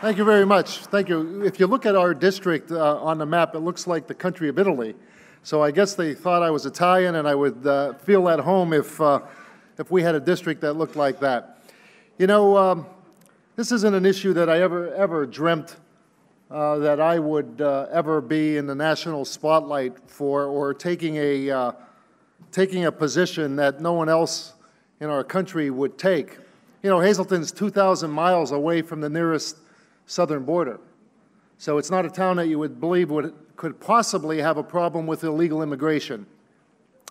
Thank you very much. Thank you. If you look at our district on the map, it looks like the country of Italy. So I guess they thought I was Italian and I would feel at home if we had a district that looked like that. You know, this isn't an issue that I ever dreamt that I would ever be in the national spotlight for, or taking a position that no one else in our country would take. You know, Hazleton's 2,000 miles away from the nearest southern border. So it's not a town that you would believe could possibly have a problem with illegal immigration.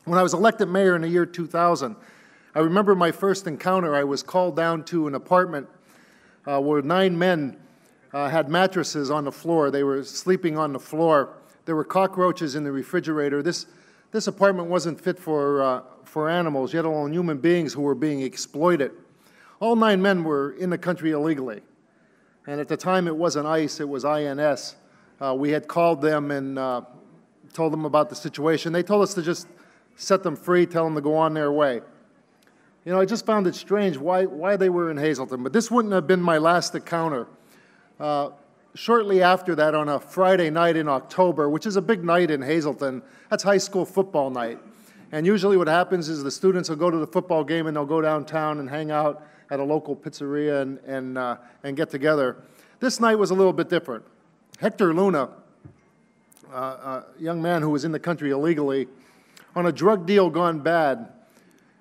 When I was elected mayor in the year 2000, I remember my first encounter. I was called down to an apartment where 9 men had mattresses on the floor. They were sleeping on the floor. There were cockroaches in the refrigerator. This apartment wasn't fit for animals, yet alone human beings who were being exploited. All 9 men were in the country illegally. And at the time, it wasn't ICE, it was INS. We had called them and told them about the situation. They told us to just set them free, tell them to go on their way. You know, I just found it strange why they were in Hazleton. But this wouldn't have been my last encounter. Shortly after that, on a Friday night in October, which is a big night in Hazleton, that's high school football night. And usually what happens is the students will go to the football game and they'll go downtown and hang out at a local pizzeria and get together. This night was a little bit different. Hector Luna, a young man who was in the country illegally, on a drug deal gone bad,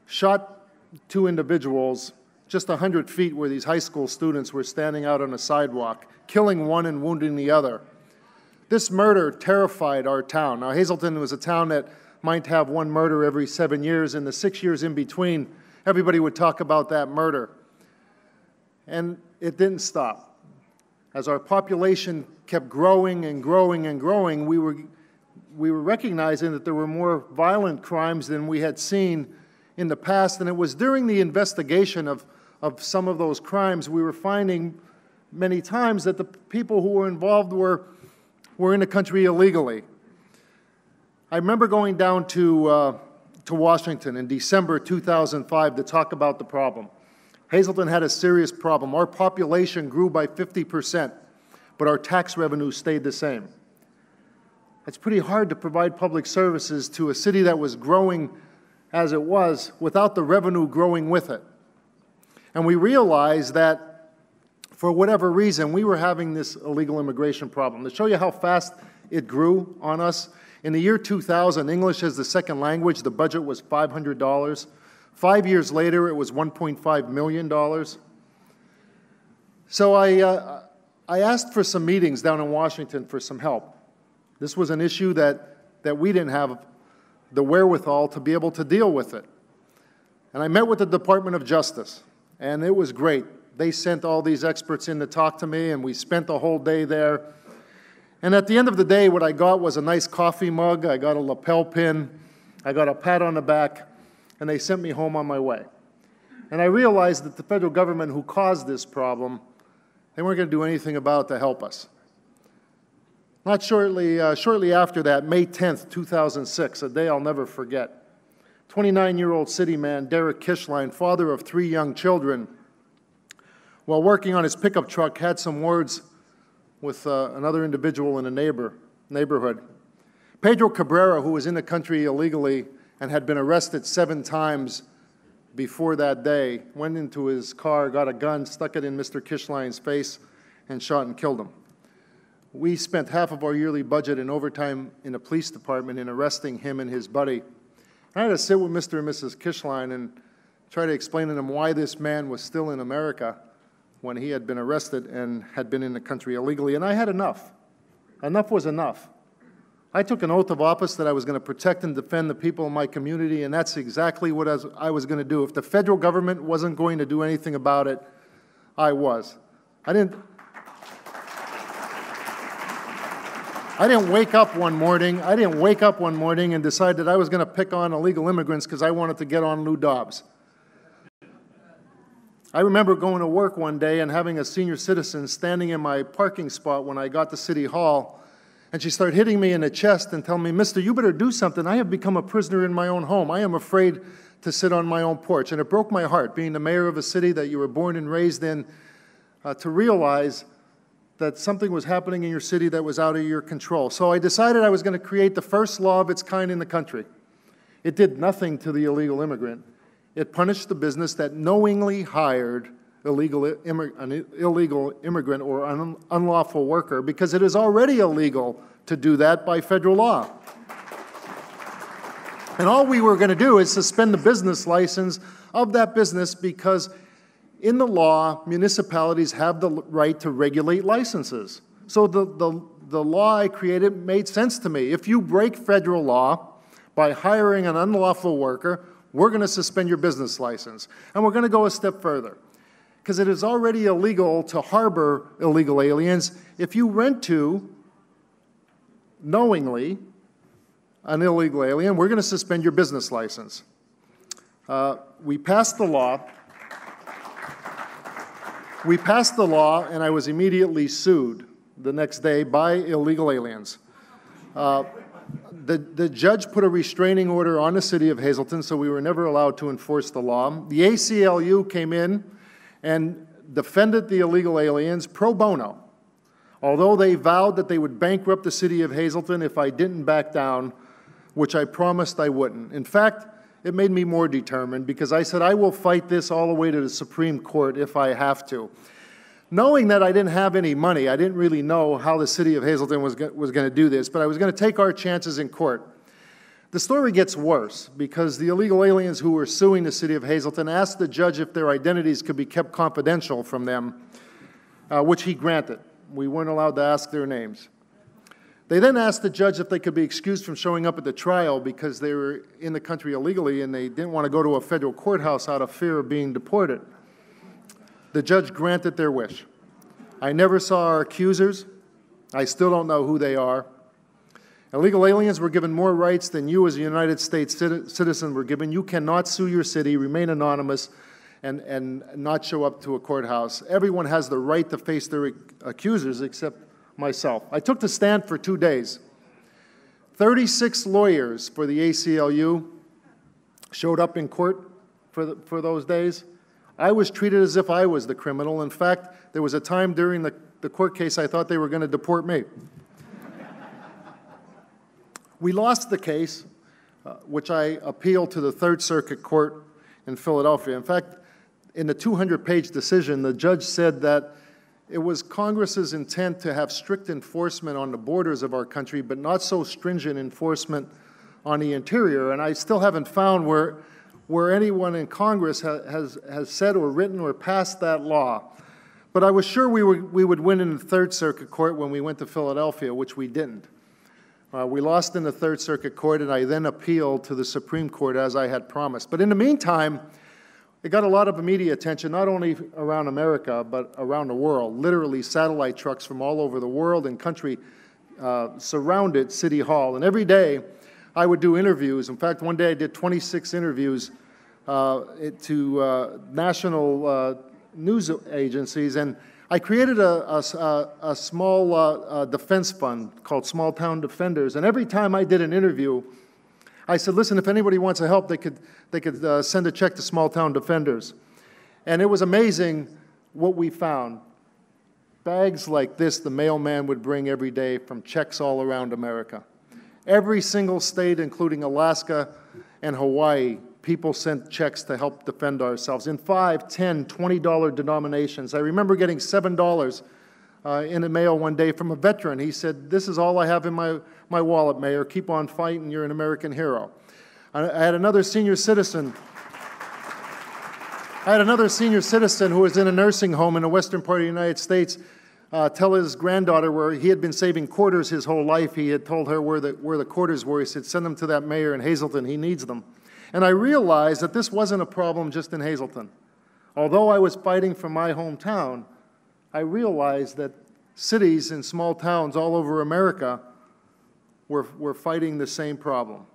shot 2 individuals just 100 feet where these high school students were standing out on a sidewalk, killing one and wounding the other. This murder terrified our town. Now, Hazleton was a town that might have 1 murder every 7 years. In the 6 years in between, everybody would talk about that murder. And it didn't stop. As our population kept growing and growing and growing, we were recognizing that there were more violent crimes than we had seen in the past. And it was during the investigation of some of those crimes, we were finding many times that the people who were involved were in the country illegally. I remember going down to Washington in December 2005 to talk about the problem. Hazleton had a serious problem. Our population grew by 50%, but our tax revenue stayed the same. It's pretty hard to provide public services to a city that was growing as it was without the revenue growing with it. And we realized that for whatever reason, we were having this illegal immigration problem. To show you how fast it grew on us, in the year 2000, English as the second language, the budget was $500. 5 years later, it was $1.5 million. So I asked for some meetings down in Washington for some help. This was an issue that we didn't have the wherewithal to be able to deal with it. And I met with the Department of Justice, and it was great. They sent all these experts in to talk to me, and we spent the whole day there. And at the end of the day, what I got was a nice coffee mug, I got a lapel pin, I got a pat on the back, and they sent me home on my way. And I realized that the federal government who caused this problem, they weren't going to do anything about it to help us. Not shortly after that, May 10th, 2006, a day I'll never forget, 29-year-old city man Derek Kishline, father of 3 young children, while working on his pickup truck, had some words with another individual in a neighborhood. Pedro Cabrera, who was in the country illegally and had been arrested 7 times before that day, went into his car, got a gun, stuck it in Mr. Kishline's face, and shot and killed him. We spent half of our yearly budget in overtime in the police department in arresting him and his buddy. I had to sit with Mr. and Mrs. Kishline and try to explain to them why this man was still in America when he had been arrested and had been in the country illegally. And I had enough. Enough was enough. I took an oath of office that I was going to protect and defend the people in my community, and that's exactly what I was going to do. If the federal government wasn't going to do anything about it, I was. I didn't wake up one morning and decide that I was going to pick on illegal immigrants because I wanted to get on Lou Dobbs. I remember going to work one day and having a senior citizen standing in my parking spot when I got to City Hall, and she started hitting me in the chest and telling me, "Mister, you better do something. I have become a prisoner in my own home. I am afraid to sit on my own porch." And it broke my heart, being the mayor of a city that you were born and raised in, to realize that something was happening in your city that was out of your control. So I decided I was going to create the first law of its kind in the country. It did nothing to the illegal immigrant. It punished the business that knowingly hired an illegal immigrant or an unlawful worker, because it is already illegal to do that by federal law. And all we were going to do is suspend the business license of that business, because in the law, municipalities have the right to regulate licenses. So the law I created made sense to me. If you break federal law by hiring an unlawful worker, we're going to suspend your business license. And we're going to go a step further, because it is already illegal to harbor illegal aliens. If you rent to, knowingly, an illegal alien, we're going to suspend your business license. We passed the law. We passed the law, and I was immediately sued the next day by illegal aliens. The judge put a restraining order on the city of Hazleton, so we were never allowed to enforce the law. The ACLU came in and defended the illegal aliens pro bono, although they vowed that they would bankrupt the city of Hazleton if I didn't back down, which I promised I wouldn't. In fact, it made me more determined, because I said I will fight this all the way to the Supreme Court if I have to. Knowing that I didn't have any money, I didn't really know how the city of Hazleton was going to do this, but I was going to take our chances in court. The story gets worse, because the illegal aliens who were suing the city of Hazleton asked the judge if their identities could be kept confidential from them, which he granted. We weren't allowed to ask their names. They then asked the judge if they could be excused from showing up at the trial because they were in the country illegally and they didn't want to go to a federal courthouse out of fear of being deported. The judge granted their wish. I never saw our accusers. I still don't know who they are. Illegal aliens were given more rights than you as a United States citizen were given. You cannot sue your city, remain anonymous, and not show up to a courthouse. Everyone has the right to face their accusers except myself. I took the stand for 2 days. 36 lawyers for the ACLU showed up in court for those days. I was treated as if I was the criminal. In fact, there was a time during the court case I thought they were going to deport me. We lost the case, which I appealed to the Third Circuit Court in Philadelphia. In fact, in the 200-page decision, the judge said that it was Congress's intent to have strict enforcement on the borders of our country, but not so stringent enforcement on the interior. And I still haven't found where anyone in Congress has said or written or passed that law. But I was sure we would win in the Third Circuit Court when we went to Philadelphia, which we didn't. We lost in the Third Circuit Court, and I then appealed to the Supreme Court as I had promised. But in the meantime, it got a lot of media attention, not only around America, but around the world. Literally, satellite trucks from all over the world and country surrounded City Hall. And every day, I would do interviews. In fact, one day I did 26 interviews to national news agencies. And I created a small defense fund called Small Town Defenders. And every time I did an interview, I said, listen, if anybody wants to help, they could send a check to Small Town Defenders. And it was amazing what we found. Bags like this the mailman would bring every day from checks all around America. Every single state, including Alaska and Hawaii, people sent checks to help defend ourselves in $5, $10, $20 denominations. I remember getting $7 in the mail one day from a veteran. He said, this is all I have in my wallet, Mayor. Keep on fighting. You're an American hero. I had another senior citizen. Who was in a nursing home in the western part of the United States tell his granddaughter where he had been saving quarters his whole life. He had told her where the quarters were. He said, send them to that mayor in Hazleton. He needs them. And I realized that this wasn't a problem just in Hazleton. Although I was fighting for my hometown, I realized that cities and small towns all over America were fighting the same problem.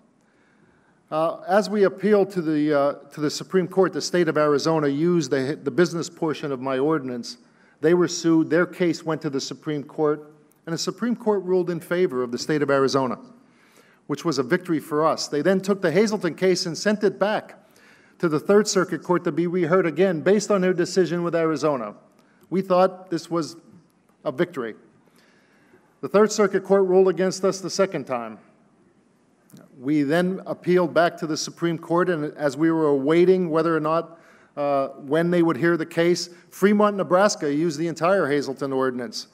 As we appealed to the Supreme Court, the state of Arizona used the business portion of my ordinance. They were sued. Their case went to the Supreme Court, and the Supreme Court ruled in favor of the state of Arizona, which was a victory for us. They then took the Hazleton case and sent it back to the Third Circuit Court to be reheard again based on their decision with Arizona. We thought this was a victory. The Third Circuit Court ruled against us the second time. We then appealed back to the Supreme Court, and as we were awaiting whether or not when they would hear the case, Fremont, Nebraska used the entire Hazleton ordinance.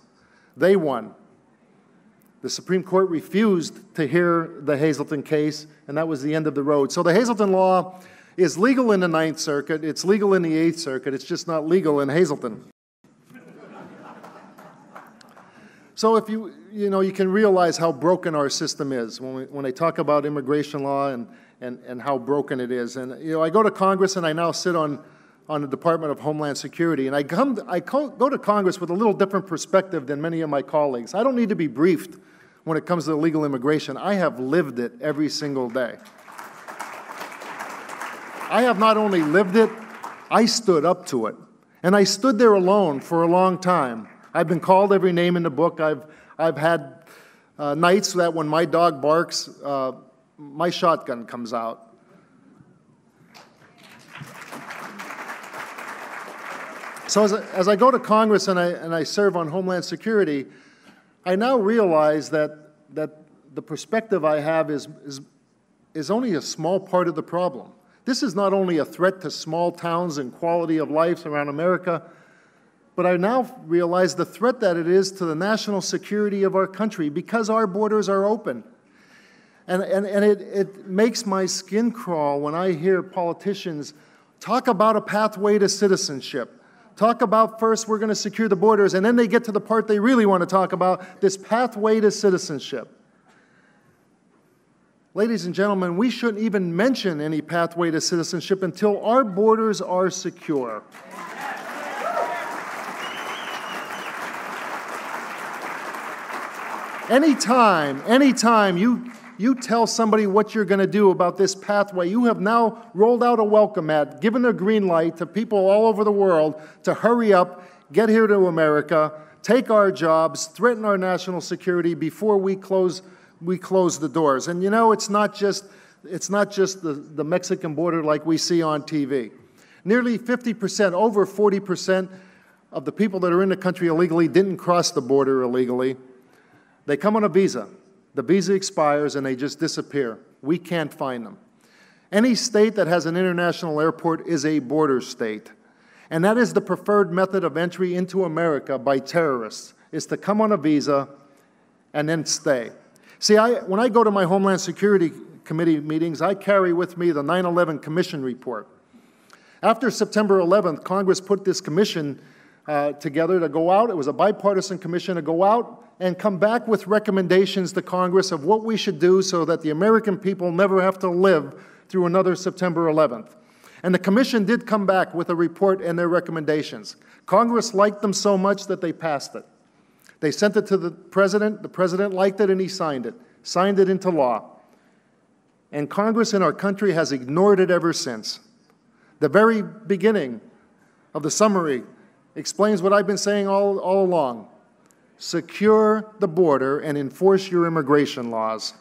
They won. The Supreme Court refused to hear the Hazleton case, and that was the end of the road. So the Hazleton law is legal in the Ninth Circuit, it's legal in the Eighth Circuit, it's just not legal in Hazleton. So if you can realize how broken our system is when they talk about immigration law and how broken it is. And I go to Congress, and I now sit on the Department of Homeland Security, and I go to Congress with a little different perspective than many of my colleagues. I don't need to be briefed when it comes to illegal immigration. I have lived it every single day. I have not only lived it, I stood up to it. And I stood there alone for a long time. I've been called every name in the book. I've had nights that when my dog barks, my shotgun comes out. So as I go to Congress and I serve on Homeland Security, I now realize that the perspective I have is only a small part of the problem. This is not only a threat to small towns and quality of life around America, but I now realize the threat that it is to the national security of our country because our borders are open. And it makes my skin crawl when I hear politicians talk about a pathway to citizenship. Talk about first we're going to secure the borders, and then they get to the part they really want to talk about, this pathway to citizenship. Ladies and gentlemen, we shouldn't even mention any pathway to citizenship until our borders are secure. Anytime you tell somebody what you're going to do about this pathway, you have now rolled out a welcome mat, given a green light to people all over the world to hurry up, get here to America, take our jobs, threaten our national security before we close the doors. And it's not just the Mexican border like we see on TV. Nearly 50%, over 40% of the people that are in the country illegally didn't cross the border illegally. They come on a visa. The visa expires and they just disappear. We can't find them. Any state that has an international airport is a border state. And that is the preferred method of entry into America by terrorists, is to come on a visa and then stay. See, when I go to my Homeland Security Committee meetings, I carry with me the 9/11 Commission report. After September 11th, Congress put this commission together to go out. It was a bipartisan commission to go out and come back with recommendations to Congress of what we should do so that the American people never have to live through another September 11th. And the commission did come back with a report and their recommendations. Congress liked them so much that they passed it. They sent it to the president liked it, and he signed it into law. And Congress in our country has ignored it ever since. The very beginning of the summary explains what I've been saying all along. Secure the border and enforce your immigration laws.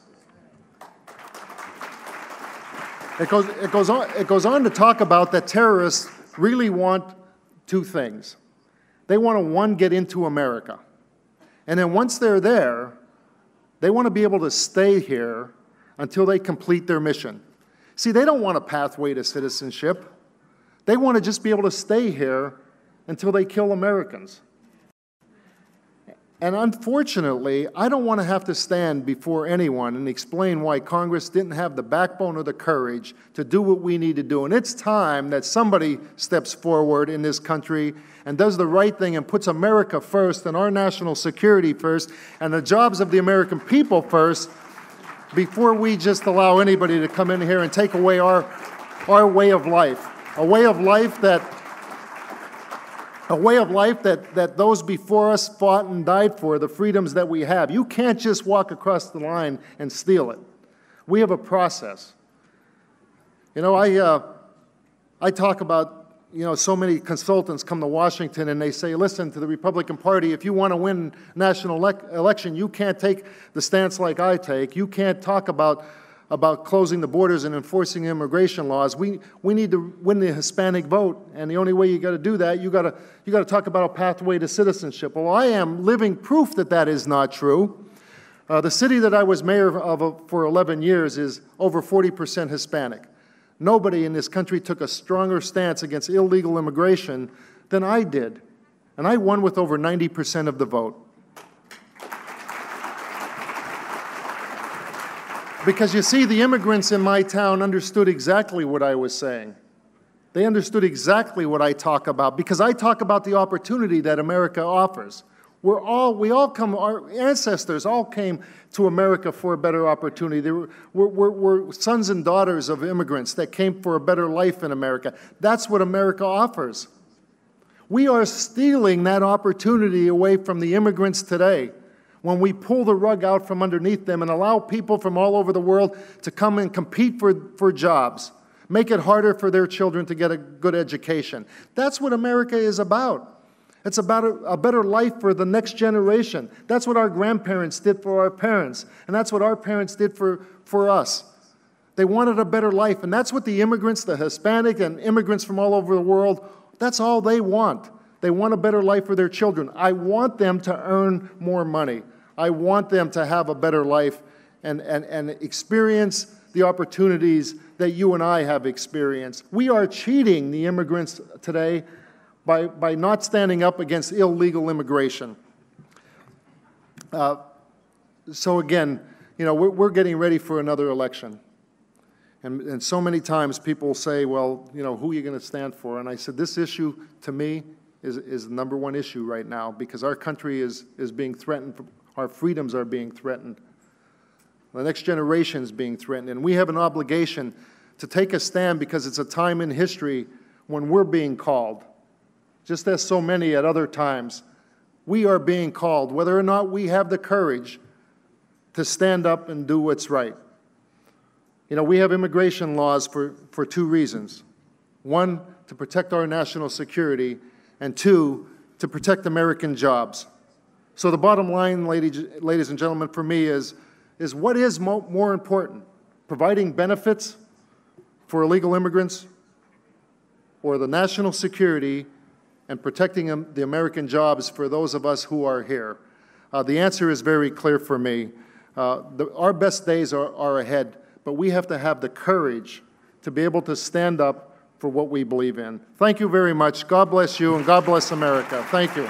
It goes on to talk about that terrorists really want two things. They want to, one, get into America. And then once they're there, they want to be able to stay here until they complete their mission. See, they don't want a pathway to citizenship. They want to just be able to stay here until they kill Americans. And unfortunately, I don't want to have to stand before anyone and explain why Congress didn't have the backbone or the courage to do what we need to do. And it's time that somebody steps forward in this country and does the right thing and puts America first and our national security first and the jobs of the American people first before we just allow anybody to come in here and take away our way of life. A way of life that those before us fought and died for, the freedoms that we have. You can't just walk across the line and steal it. We have a process. I talk about, so many consultants come to Washington and they say, listen, to the Republican Party, if you want to win national election, you can't take the stance like I take. You can't talk about about closing the borders and enforcing immigration laws. We need to win the Hispanic vote, and the only way you got to do that, you got to talk about a pathway to citizenship. Well, I am living proof that that is not true. The city that I was mayor of for 11 years is over 40% Hispanic. Nobody in this country took a stronger stance against illegal immigration than I did, and I won with over 90% of the vote. Because you see, the immigrants in my town understood exactly what I was saying. They understood exactly what I talk about, because I talk about the opportunity that America offers. Our ancestors all came to America for a better opportunity. We're sons and daughters of immigrants that came for a better life in America. That's what America offers. We are stealing that opportunity away from the immigrants today when we pull the rug out from underneath them and allow people from all over the world to come and compete for jobs, make it harder for their children to get a good education. That's what America is about. It's about a better life for the next generation. That's what our grandparents did for our parents, and that's what our parents did for us. They wanted a better life, and that's what the immigrants, the Hispanic and immigrants from all over the world, that's all they want. They want a better life for their children. I want them to earn more money. I want them to have a better life and experience the opportunities that you and I have experienced. We are cheating the immigrants today by not standing up against illegal immigration. So again, you know, we're getting ready for another election. And so many times people say, well, you know, who are you going to stand for? And I said, this issue, to me, is the number one issue right now, because our country is being threatened. Our freedoms are being threatened. The next generation is being threatened. And we have an obligation to take a stand, because it's a time in history when we're being called. Just as so many at other times, we are being called, whether or not we have the courage to stand up and do what's right. You know, we have immigration laws for two reasons. One, to protect our national security, and two, to protect American jobs. So the bottom line, ladies and gentlemen, for me is what is more important, providing benefits for illegal immigrants, or the national security and protecting the American jobs for those of us who are here? The answer is very clear for me. Our best days are ahead, but we have to have the courage to be able to stand up for what we believe in. Thank you very much. God bless you, and God bless America. Thank you.